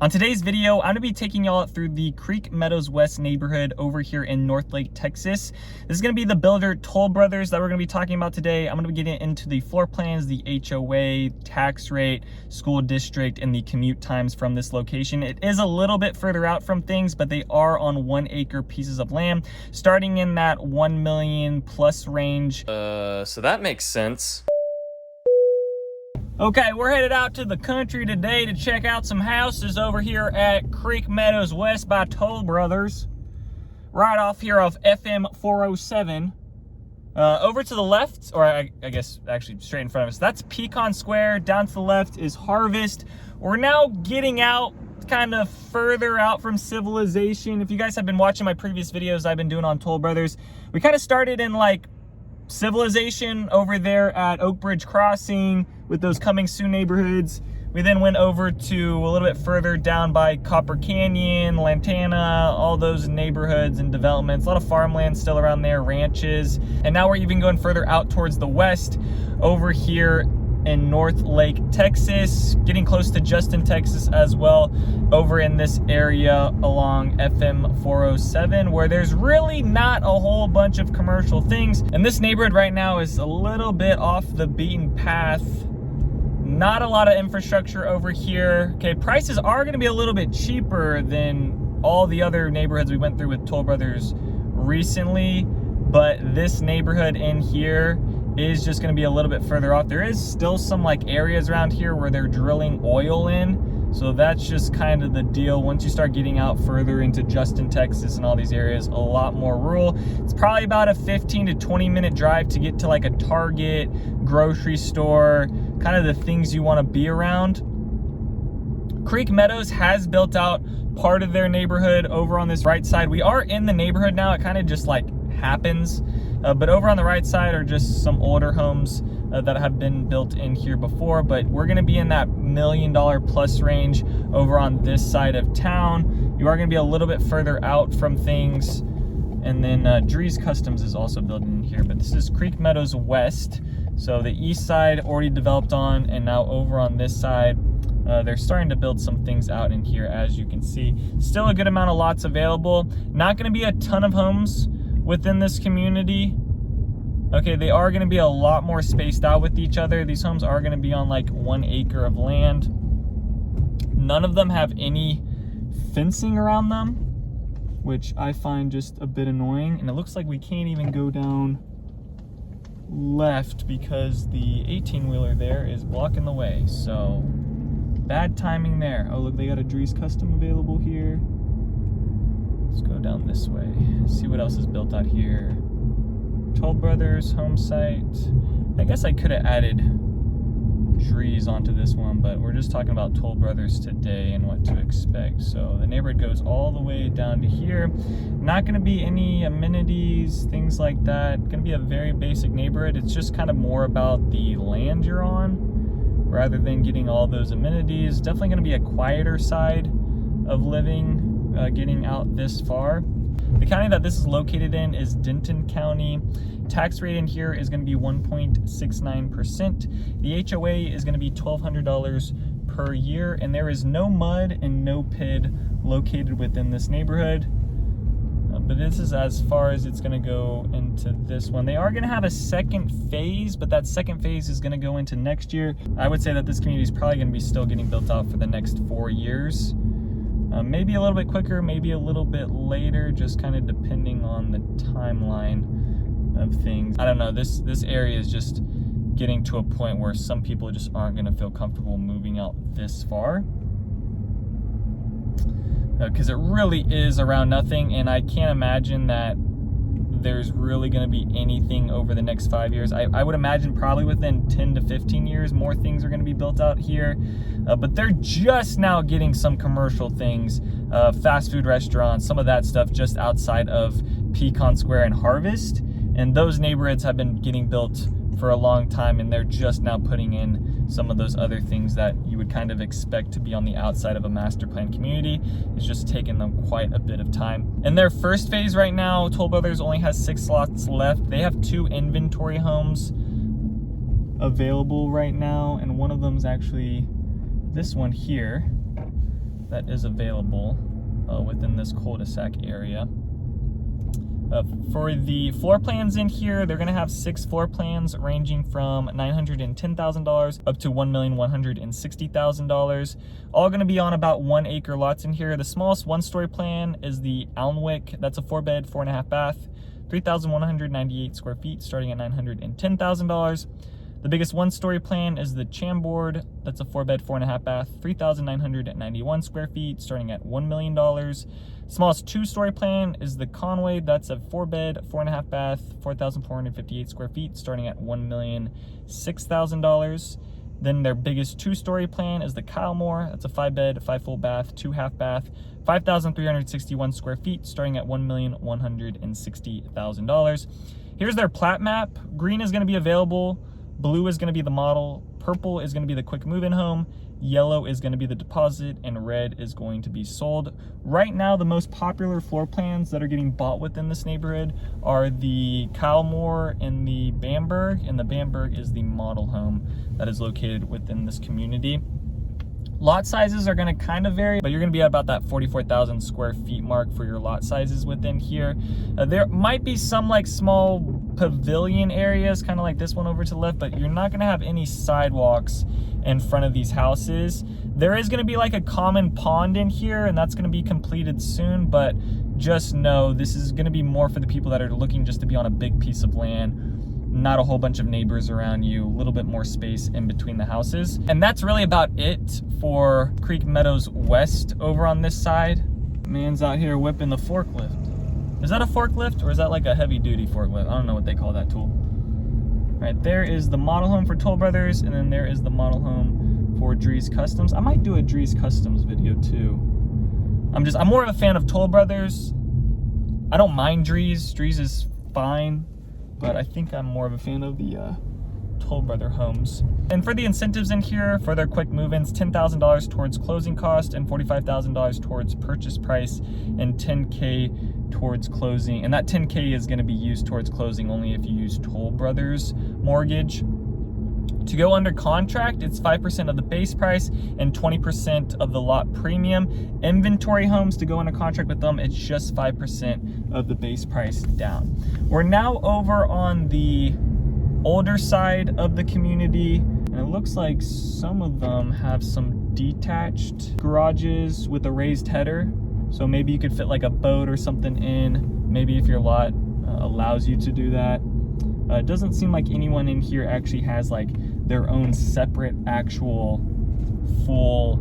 On today's video, I'm going to be taking y'all through the Creek Meadows West neighborhood over here in Northlake, Texas. This is going to be the builder Toll Brothers that we're going to be talking about today. I'm going to be getting into the floor plans, the HOA, tax rate, school district, and the commute times from this location. It is a little bit further out from things, but they are on 1 acre pieces of land, starting in that 1 million plus range. So that makes sense. Okay, we're headed out to the country today to check out some houses over here at Creek Meadows West by Toll Brothers. Right off here of FM 407. Over to the left, or I guess actually straight in front of us, that's Pecan Square. Down to the left is Harvest. We're now getting out kind of further out from civilization. If you guys have been watching my previous videos I've been doing on Toll Brothers, we kind of started in like civilization over there at Oak Bridge Crossing with those coming soon neighborhoods. We then went over to a little bit further down by Copper Canyon, Lantana, all those neighborhoods and developments. A lot of farmland still around there, ranches. And now we're even going further out towards the west over here in Northlake, Texas, getting close to Justin, Texas as well, over in this area along FM 407, where there's really not a whole bunch of commercial things. And this neighborhood right now is a little bit off the beaten path. Not a lot of infrastructure over here. Okay, prices are gonna be a little bit cheaper than all the other neighborhoods we went through with Toll Brothers recently, but this neighborhood in here is just going to be a little bit further off. There is still some like areas around here where they're drilling oil in, so that's just kind of the deal. Once you start getting out further into Justin, Texas and all these areas, a lot more rural. It's probably about a 15 to 20 minute drive to get to like a Target, grocery store, kind of the things you want to be around. Creek Meadows has built out part of their neighborhood over on this right side. We are in the neighborhood now. It kind of just like happens. But over on the right side are just some older homes that have been built in here before, but we're gonna be in that $1 million plus range over on this side of town. You are gonna be a little bit further out from things. And then Drees Customs is also built in here, but this is Creek Meadows West. So the east side already developed on, and now over on this side, they're starting to build some things out in here, as you can see. Still a good amount of lots available. Not gonna be a ton of homes within this community. Okay, they are going to be a lot more spaced out with each other. These homes are going to be on like 1 acre of land. None of them have any fencing around them, which I find just a bit annoying. And it looks like we can't even go down left because the 18-wheeler there is blocking the way. So bad timing there. Oh, look, they got a Drees Custom available here. Let's go down this way, see what else is built out here. Toll Brothers Homesite. I guess I could have added Drees onto this one, but we're just talking about Toll Brothers today and what to expect. So the neighborhood goes all the way down to here. Not going to be any amenities, things like that. Going to be a very basic neighborhood. It's just kind of more about the land you're on rather than getting all those amenities. Definitely going to be a quieter side of living. Getting out this far. The county that this is located in is Denton County. Tax rate in here is going to be 1.69%. The HOA is going to be $1,200 per year, and there is no mud and no PID located within this neighborhood. But this is as far as it's going to go into this one. They are going to have a second phase, but that second phase is going to go into next year. I would say that this community is probably going to be still getting built out for the next 4 years. Maybe a little bit quicker, maybe a little bit later, just kind of depending on the timeline of things. I don't know, this area is just getting to a point where some people just aren't going to feel comfortable moving out this far. Because it really is around nothing, and I can't imagine that there's really going to be anything over the next 5 years. I would imagine probably within 10 to 15 years more things are going to be built out here, but they're just now getting some commercial things, fast food restaurants, some of that stuff just outside of Pecan Square and Harvest, and those neighborhoods have been getting built for a long time, and they're just now putting in some of those other things that you would kind of expect to be on the outside of a master plan community. It's just taken them quite a bit of time. In their first phase right now, Toll Brothers only has 6 slots left. They have 2 inventory homes available right now, and one of them is actually this one here. that is available within this cul-de-sac area. For the floor plans in here, they're gonna have 6 floor plans ranging from $910,000 up to $1,160,000. All gonna be on about 1 acre lots in here. The smallest 1-story plan is the Alnwick. That's a 4-bed, 4.5 bath, 3,198 square feet, starting at $910,000. The biggest 1-story plan is the Chambord. That's a 4-bed, 4.5 bath, 3,991 square feet, starting at $1 million. Smallest 2-story plan is the Conway. That's a 4-bed, 4.5 bath, 4,458 square feet, starting at $1,006,000. Then their biggest 2-story plan is the Kylemore. That's a 5-bed, 5 full bath, 2 half bath, 5,361 square feet, starting at $1,160,000. Here's their plat map. Green is going to be available. Blue is going to be the model. Purple is going to be the quick move-in home. Yellow is going to be the deposit, and red is going to be sold. Right now, the most popular floor plans that are getting bought within this neighborhood are the Kylemore and the Bamberg, and the Bamberg is the model home that is located within this community. Lot sizes are going to kind of vary, but you're going to be at about that 44,000 square feet mark for your lot sizes within here. There might be some like small pavilion areas, kind of like this one over to the left, but you're not going to have any sidewalks in front of these houses. There is going to be like a common pond in here, and that's going to be completed soon, but just know this is going to be more for the people that are looking just to be on a big piece of land. Not a whole bunch of neighbors around you, a little bit more space in between the houses. And that's really about it for Creek Meadows West over on this side. Man's out here whipping the forklift. Is that a forklift or is that like a heavy duty forklift? I don't know what they call that tool. Right there is the model home for Toll Brothers, and then there is the model home for Drees Customs. I might do a Drees Customs video too. I'm more of a fan of Toll Brothers. I don't mind Drees. Drees is fine, but I think I'm more of a fan of the Toll Brother homes. And for the incentives in here, for their quick move-ins, $10,000 towards closing cost and $45,000 towards purchase price and $10K towards closing. And that $10K is going to be used towards closing only if you use Toll Brothers mortgage. To go under contract, it's 5% of the base price and 20% of the lot premium. Inventory homes, to go under contract with them, it's just 5% of the base price down. We're now over on the older side of the community, and it looks like some of them have some detached garages with a raised header. So maybe you could fit like a boat or something in, maybe if your lot allows you to do that. It doesn't seem like anyone in here actually has like their own separate actual full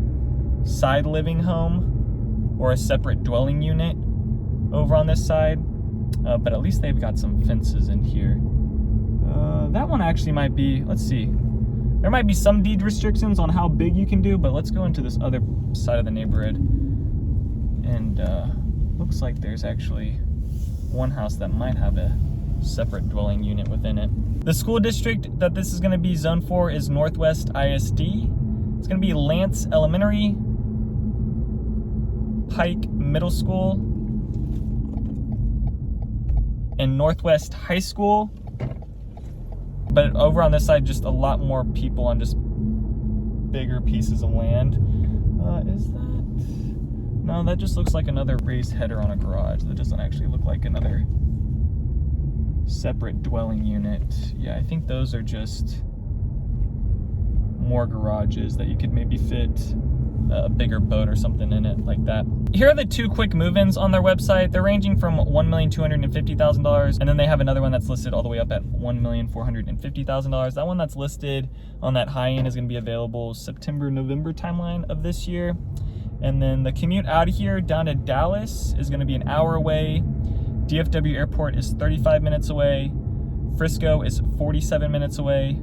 side living home or a separate dwelling unit over on this side, but at least they've got some fences in here. That one actually might be, let's see, there might be some deed restrictions on how big you can do, but let's go into this other side of the neighborhood, and looks like there's actually one house that might have a separate dwelling unit within it. The school district that this is going to be zoned for is Northwest ISD. It's going to be Lance Elementary, Pike Middle School, and Northwest High School. But over on this side, just a lot more people on just bigger pieces of land. Is that? No, that just looks like another raised header on a garage. That doesn't actually look like another separate dwelling unit. Yeah, I think those are just more garages that you could maybe fit a bigger boat or something in it like that. Here are the 2 quick move-ins on their website. They're ranging from $1,250,000, and then they have another one that's listed all the way up at $1,450,000. That one that's listed on that high end is going to be available September, November timeline of this year. And then the commute out of here down to Dallas is going to be an hour away. DFW Airport is 35 minutes away. Frisco is 47 minutes away.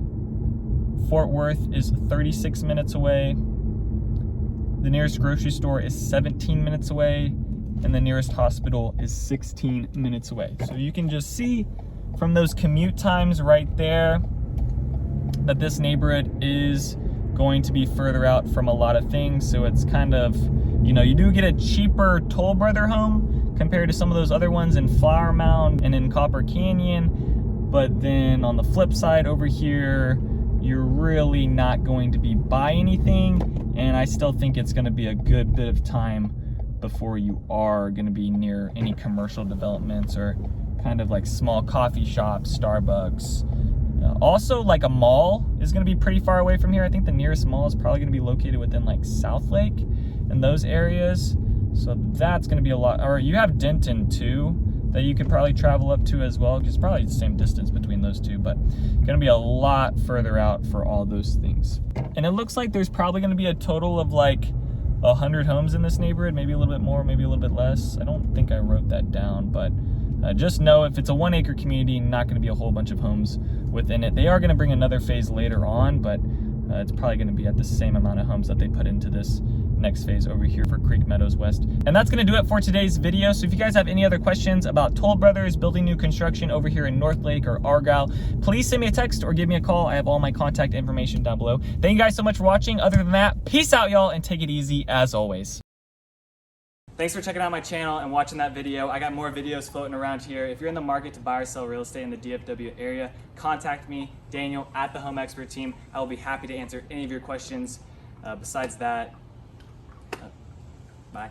Fort Worth is 36 minutes away. The nearest grocery store is 17 minutes away. And the nearest hospital is 16 minutes away. So you can just see from those commute times right there that this neighborhood is going to be further out from a lot of things. So it's kind of, you know, you do get a cheaper Toll Brother home compared to some of those other ones in Flower Mound and in Copper Canyon. But then on the flip side over here, you're really not going to be buying anything and I still think it's going to be a good bit of time before you are going to be near any commercial developments or kind of like small coffee shops, Starbucks. Also, like a mall is going to be pretty far away from here. I think the nearest mall is probably going to be located within like Southlake and those areas. So that's going to be a lot. Or you have Denton too that you could probably travel up to as well. It's probably the same distance between those two, but going to be a lot further out for all those things. And it looks like there's probably going to be a total of like 100 homes in this neighborhood, maybe a little bit more, maybe a little bit less. I don't think I wrote that down, but just know if it's a 1-acre community, not going to be a whole bunch of homes within it. They are going to bring another phase later on, but it's probably going to be at the same amount of homes that they put into this next phase over here for Creek Meadows West. And that's going to do it for today's video. So if you guys have any other questions about Toll Brothers building new construction over here in Northlake or Argyle, please send me a text or give me a call. I have all my contact information down below. Thank you guys so much for watching. Other than that, peace out, y'all, and take it easy as always. Thanks for checking out my channel and watching that video. I got more videos floating around here. If you're in the market to buy or sell real estate in the DFW area, contact me, Daniel, at the Home Expert Team. I will be happy to answer any of your questions. Besides that, bye.